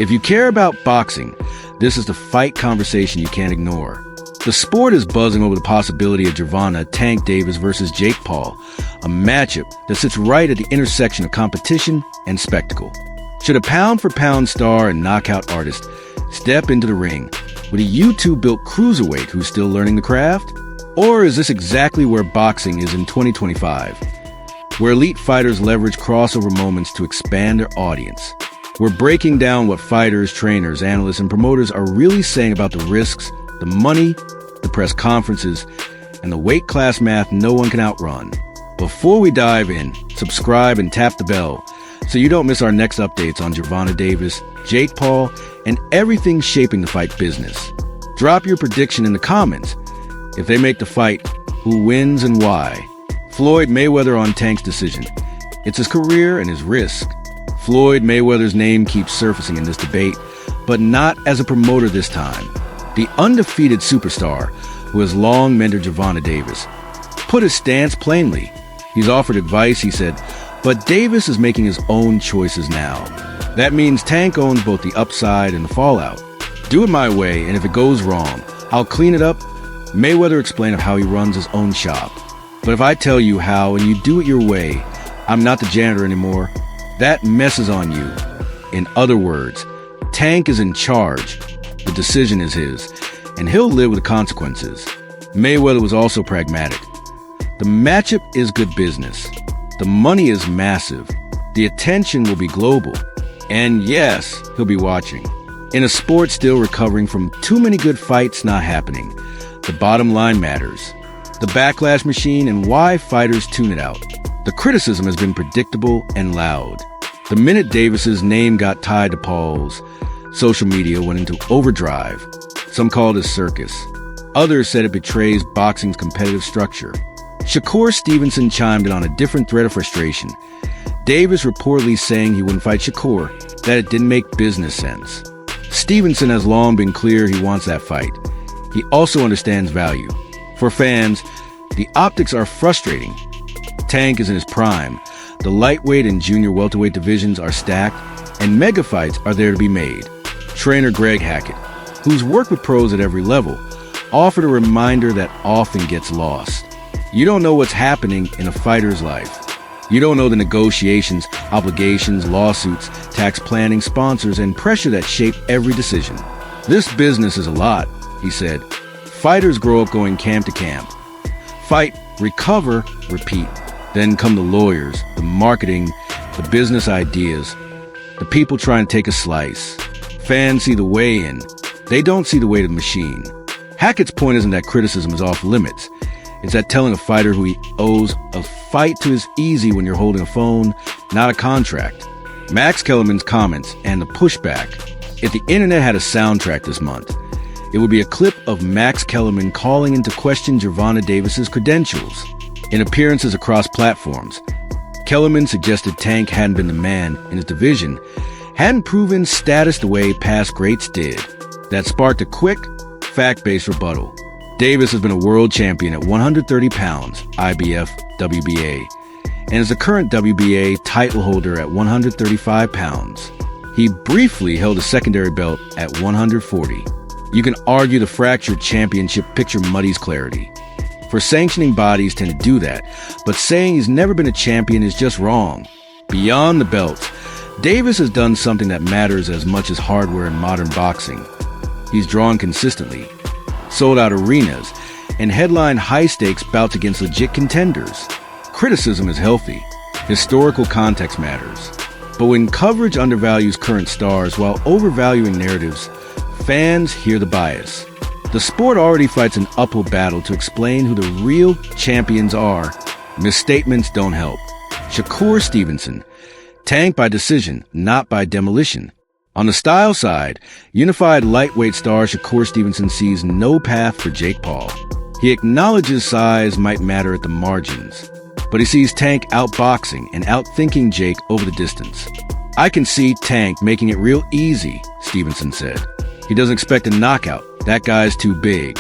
If you care about boxing, this is the fight conversation you can't ignore. The sport is buzzing over the possibility of Gervonta Tank Davis versus Jake Paul, a matchup that sits right at the intersection of competition and spectacle. Should a pound-for-pound star and knockout artist step into the ring with a YouTube-built cruiserweight who's still learning the craft? Or is this exactly where boxing is in 2025, where elite fighters leverage crossover moments to expand their audience? We're breaking down what fighters, trainers, analysts, and promoters are really saying about the risks, the money, the press conferences, and the weight class math no one can outrun. Before we dive in, subscribe and tap the bell so you don't miss our next updates on Gervonta Davis, Jake Paul, and everything shaping the fight business. Drop your prediction in the comments. If they make the fight, who wins and why? Floyd Mayweather on Tank's decision. It's his career and his risk. Floyd Mayweather's name keeps surfacing in this debate, but not as a promoter this time. The undefeated superstar who has long mentored Gervonta Davis put his stance plainly. He's offered advice, he said, but Davis is making his own choices now. That means Tank owns both the upside and the fallout. Do it my way, and if it goes wrong, I'll clean it up. Mayweather explained how he runs his own shop. But if I tell you how and you do it your way, I'm not the janitor anymore. That messes on you. In other words, Tank is in charge. The decision is his, and he'll live with the consequences. Mayweather was also pragmatic. The matchup is good business. The money is massive. The attention will be global. And yes, he'll be watching. In a sport still recovering from too many good fights not happening, the bottom line matters. The backlash machine and why fighters tune it out. The criticism has been predictable and loud. The minute Davis's name got tied to Paul's, social media went into overdrive. Some called it circus. Others said it betrays boxing's competitive structure. Shakur Stevenson chimed in on a different thread of frustration. Davis reportedly saying he wouldn't fight Shakur, that it didn't make business sense. Stevenson has long been clear he wants that fight. He also understands value. For fans, the optics are frustrating. Tank is in his prime. The lightweight and junior welterweight divisions are stacked, and mega fights are there to be made. Trainer Greg Hackett, who's worked with pros at every level, offered a reminder that often gets lost. You don't know what's happening in a fighter's life. You don't know the negotiations, obligations, lawsuits, tax planning, sponsors, and pressure that shape every decision. This business is a lot, he said. Fighters grow up going camp to camp. Fight, recover, repeat. Then come the lawyers, the marketing, the business ideas, the people trying to take a slice. Fans see the weigh-in. They don't see the weight of the machine. Hackett's point isn't that criticism is off limits. It's that telling a fighter who he owes a fight to is easy when you're holding a phone, not a contract. Max Kellerman's comments and the pushback. If the internet had a soundtrack this month, it would be a clip of Max Kellerman calling into question Gervonta Davis's credentials. In appearances across platforms, Kellerman suggested Tank hadn't been the man in his division, hadn't proven status the way past greats did. That sparked a quick, fact-based rebuttal. Davis has been a world champion at 130 pounds, IBF, WBA, and is the current WBA title holder at 135 pounds. He briefly held a secondary belt at 140. You can argue the fractured championship picture muddies clarity. For sanctioning bodies tend to do that, but saying he's never been a champion is just wrong. Beyond the belts, Davis has done something that matters as much as hardware in modern boxing. He's drawn consistently, sold out arenas, and headlined high-stakes bouts against legit contenders. Criticism is healthy. Historical context matters. But when coverage undervalues current stars while overvaluing narratives, fans hear the bias. The sport already fights an uphill battle to explain who the real champions are. Misstatements don't help. Shakur Stevenson, Tank by decision, not by demolition. On the style side, unified lightweight star Shakur Stevenson sees no path for Jake Paul. He acknowledges size might matter at the margins, but he sees Tank outboxing and outthinking Jake over the distance. I can see Tank making it real easy, Stevenson said. He doesn't expect a knockout. That guy's too big.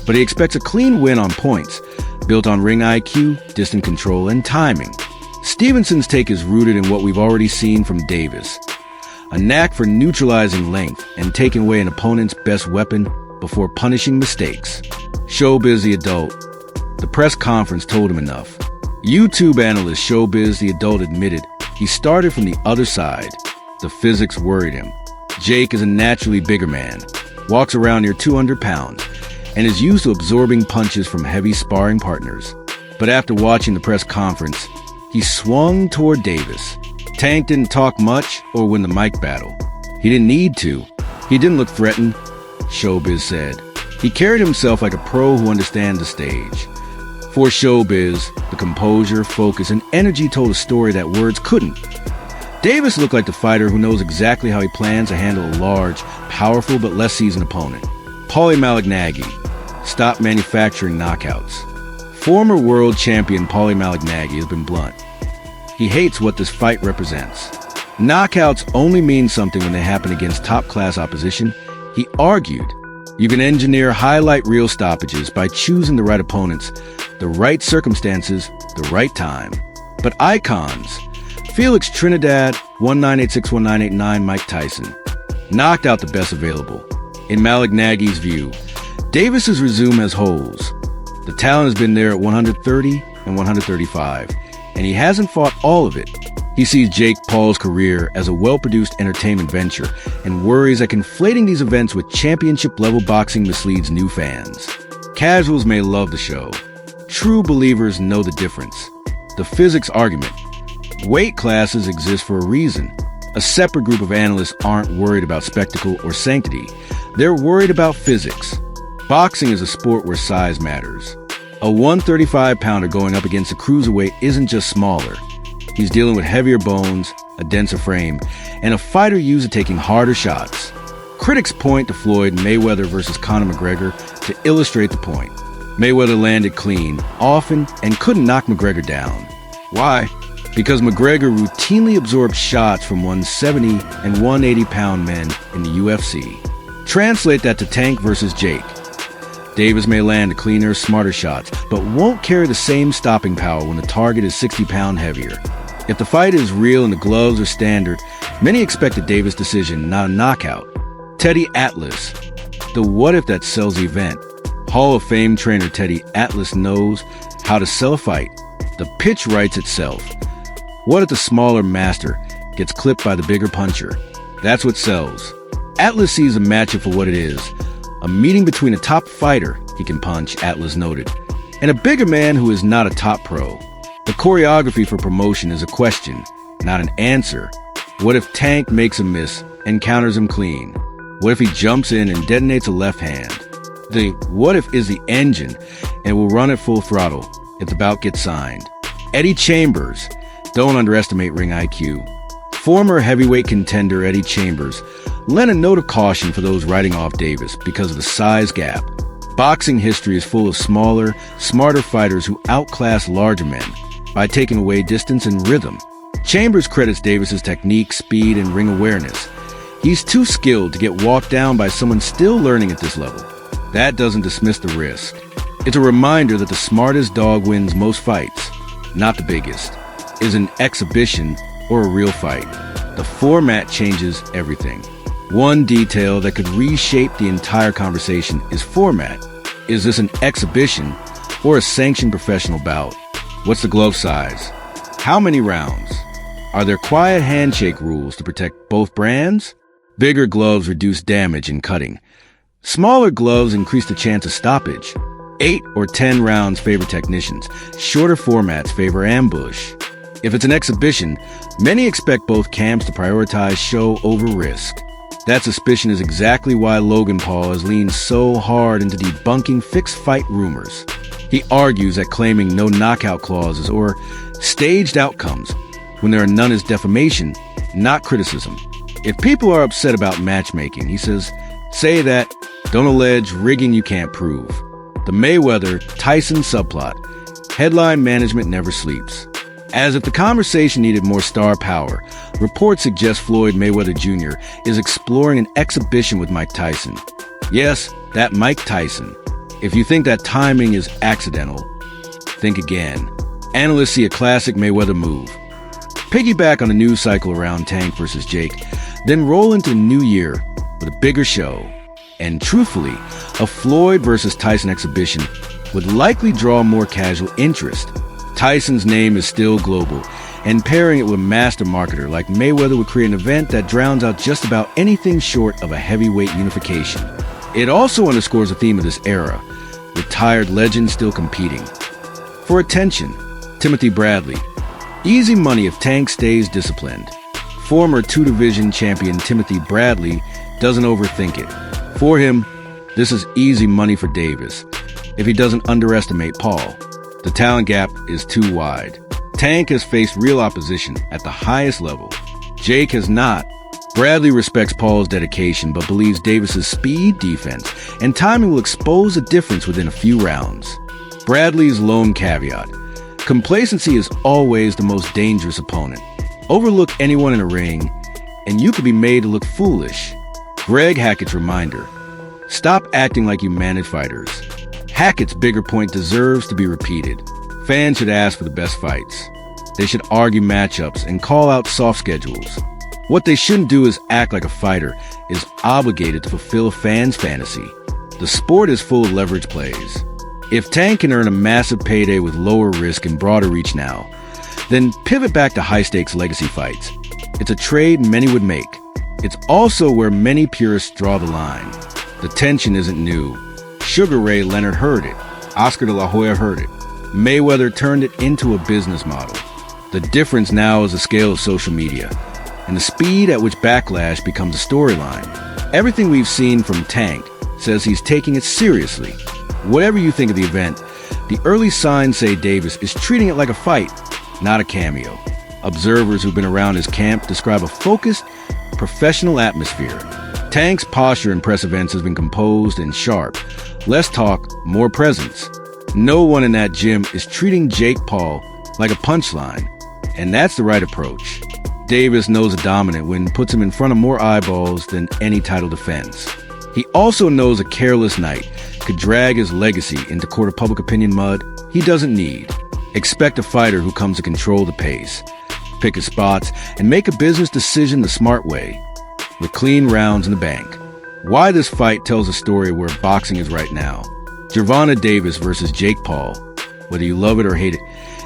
But he expects a clean win on points, built on ring IQ, distance control, and timing. Stevenson's take is rooted in what we've already seen from Davis. a knack for neutralizing length and taking away an opponent's best weapon before punishing mistakes. Showbiz the Adult. The press conference told him enough. YouTube analyst Showbiz the Adult admitted he started from the other side. The physics worried him. Jake is a naturally bigger man, walks around near 200 pounds, and is used to absorbing punches from heavy sparring partners. But after watching the press conference, he swung toward Davis. Tank didn't talk much or win the mic battle. He didn't need to. He didn't look threatened, Showbiz said. He carried himself like a pro who understands the stage. For Showbiz, the composure, focus, and energy told a story that words couldn't. Davis looked like the fighter who knows exactly how he plans to handle a large, powerful, but less seasoned opponent. Paulie Malignaggi stopped manufacturing knockouts. Former world champion Paulie Malignaggi has been blunt. He hates what this fight represents. Knockouts only mean something when they happen against top-class opposition. He argued, you can engineer highlight reel stoppages by choosing the right opponents, the right circumstances, the right time. But icons, Felix Trinidad, 1986-1989 Mike Tyson, knocked out the best available. In Malignaggi's view, Davis's resume has holes. The talent has been there at 130 and 135, and he hasn't fought all of it. He sees Jake Paul's career as a well-produced entertainment venture and worries that conflating these events with championship-level boxing misleads new fans. Casuals may love the show. True believers know the difference. The physics argument. Weight classes exist for a reason. A separate group of analysts aren't worried about spectacle or sanctity. They're worried about physics. Boxing is a sport where size matters. A 135-pounder going up against a cruiserweight isn't just smaller. He's dealing with heavier bones, a denser frame, and a fighter used to taking harder shots. Critics point to Floyd Mayweather versus Conor McGregor to illustrate the point. Mayweather landed clean, often, and couldn't knock McGregor down. Why? Because McGregor routinely absorbed shots from 170 and 180-pound men in the UFC. Translate that to Tank versus Jake. Davis may land cleaner, smarter shots, but won't carry the same stopping power when the target is 60-pound heavier. If the fight is real and the gloves are standard, many expect a Davis decision, not a knockout. Teddy Atlas, the what if that sells the event. Hall of Fame trainer Teddy Atlas knows how to sell a fight. The pitch writes itself. What if the smaller master gets clipped by the bigger puncher? That's what sells. Atlas sees a matchup for what it is. A meeting between a top fighter, he can punch, Atlas noted, and a bigger man who is not a top pro. The choreography for promotion is a question, not an answer. What if Tank makes a miss and counters him clean? What if he jumps in and detonates a left hand? The what if is the engine and will run at full throttle if the bout gets signed. Eddie Chambers. Don't underestimate ring IQ. Former heavyweight contender Eddie Chambers lent a note of caution for those writing off Davis because of the size gap. Boxing history is full of smaller, smarter fighters who outclass larger men by taking away distance and rhythm. Chambers credits Davis's technique, speed, and ring awareness. He's too skilled to get walked down by someone still learning at this level. That doesn't dismiss the risk. It's a reminder that the smartest dog wins most fights, not the biggest. Is an exhibition or a real fight? The format changes everything. One detail that could reshape the entire conversation is format. Is this an exhibition or a sanctioned professional bout? What's the glove size? How many rounds? Are there quiet handshake rules to protect both brands? Bigger gloves reduce damage and cutting. Smaller gloves increase the chance of stoppage. 8 or 10 rounds favor technicians. Shorter formats favor ambush. If it's an exhibition, many expect both camps to prioritize show over risk. That suspicion is exactly why Logan Paul has leaned so hard into debunking fixed fight rumors. He argues that claiming no knockout clauses or staged outcomes when there are none is defamation, not criticism. If people are upset about matchmaking, he says, say that, don't allege rigging you can't prove. The Mayweather-Tyson subplot. Headline management never sleeps. As if the conversation needed more star power, reports suggest Floyd Mayweather Jr. is exploring an exhibition with Mike Tyson. Yes, that Mike Tyson. If you think that timing is accidental, think again. Analysts see a classic Mayweather move. Piggyback on the news cycle around Tank versus Jake. Then roll into the new year with a bigger show. And truthfully, a Floyd versus Tyson exhibition would likely draw more casual interest. Tyson's name is still global, and pairing it with a master marketer like Mayweather would create an event that drowns out just about anything short of a heavyweight unification. It also underscores the theme of this era, retired legends still competing. For attention, Timothy Bradley. Easy money if Tank stays disciplined. Former two-division champion Timothy Bradley doesn't overthink it. For him, this is easy money for Davis, if he doesn't underestimate Paul. The talent gap is too wide. Tank has faced real opposition at the highest level. Jake has not. Bradley respects Paul's dedication, but believes Davis's speed, defense, and timing will expose a difference within a few rounds. Bradley's lone caveat: complacency is always the most dangerous opponent. Overlook anyone in a ring, and you could be made to look foolish. Greg Hackett's reminder: stop acting like you manage fighters. Hackett's bigger point deserves to be repeated. Fans should ask for the best fights. They should argue matchups and call out soft schedules. What they shouldn't do is act like a fighter is obligated to fulfill a fan's fantasy. The sport is full of leverage plays. If Tank can earn a massive payday with lower risk and broader reach now, then pivot back to high-stakes legacy fights. It's a trade many would make. It's also where many purists draw the line. The tension isn't new. Sugar Ray Leonard heard it. Oscar de la Hoya heard it. Mayweather turned it into a business model. The difference now is the scale of social media and the speed at which backlash becomes a storyline. Everything we've seen from Tank says he's taking it seriously. Whatever you think of the event, the early signs say Davis is treating it like a fight, not a cameo. Observers who've been around his camp describe a focused, professional atmosphere. Tank's posture in press events has been composed and sharp. Less talk, more presence. No one in that gym is treating Jake Paul like a punchline, and that's the right approach. Davis knows a dominant win puts him in front of more eyeballs than any title defense. He also knows a careless night could drag his legacy into court of public opinion mud he doesn't need. Expect a fighter who comes to control the pace, pick his spots, and make a business decision the smart way, with clean rounds in the bank. Why this fight tells a story where boxing is right now. Gervonta Davis versus Jake Paul, whether you love it or hate it,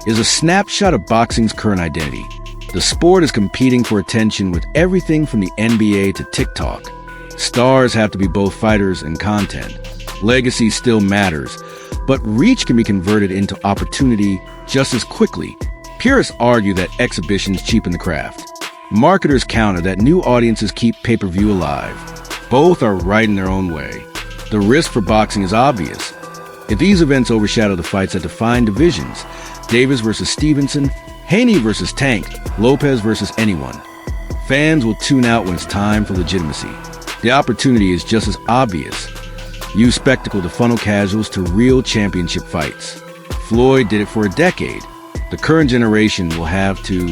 is a snapshot of boxing's current identity. The sport is competing for attention with everything from the NBA to TikTok. Stars have to be both fighters and content. Legacy still matters, but reach can be converted into opportunity just as quickly. Purists argue that exhibitions cheapen the craft. Marketers counter that new audiences keep pay-per-view alive. Both are right in their own way. The risk for boxing is obvious. If these events overshadow the fights that define divisions, Davis versus Stevenson, Haney versus Tank, Lopez versus anyone, fans will tune out when it's time for legitimacy. The opportunity is just as obvious. Use spectacle to funnel casuals to real championship fights. Floyd did it for a decade. The current generation will have to.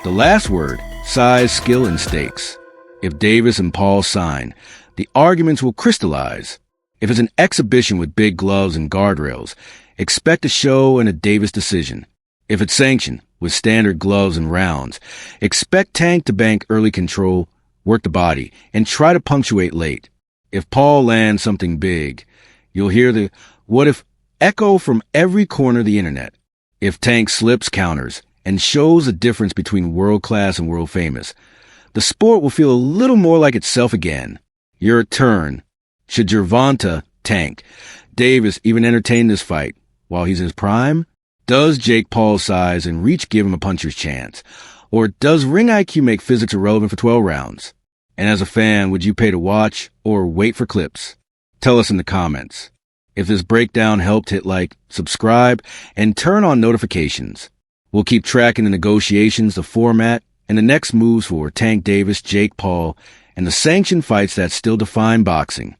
The last word: size, skill, and stakes. If Davis and Paul sign, the arguments will crystallize. If it's an exhibition with big gloves and guardrails, expect a show and a Davis decision. If it's sanctioned with standard gloves and rounds, expect Tank to bank early control, work the body, and try to punctuate late. If Paul lands something big, you'll hear the "what if" echo from every corner of the internet. If Tank slips, counters, and shows the difference between world-class and world-famous, the sport will feel a little more like itself again. Your turn. Should Gervonta, Tank, Davis even entertain this fight while he's in his prime? Does Jake Paul's size and reach give him a puncher's chance? Or does ring IQ make physics irrelevant for 12 rounds? And as a fan, would you pay to watch or wait for clips? Tell us in the comments. If this breakdown helped, hit like, subscribe, and turn on notifications. We'll keep tracking the negotiations, the format, and the next moves for Tank Davis, Jake Paul, and the sanctioned fights that still define boxing.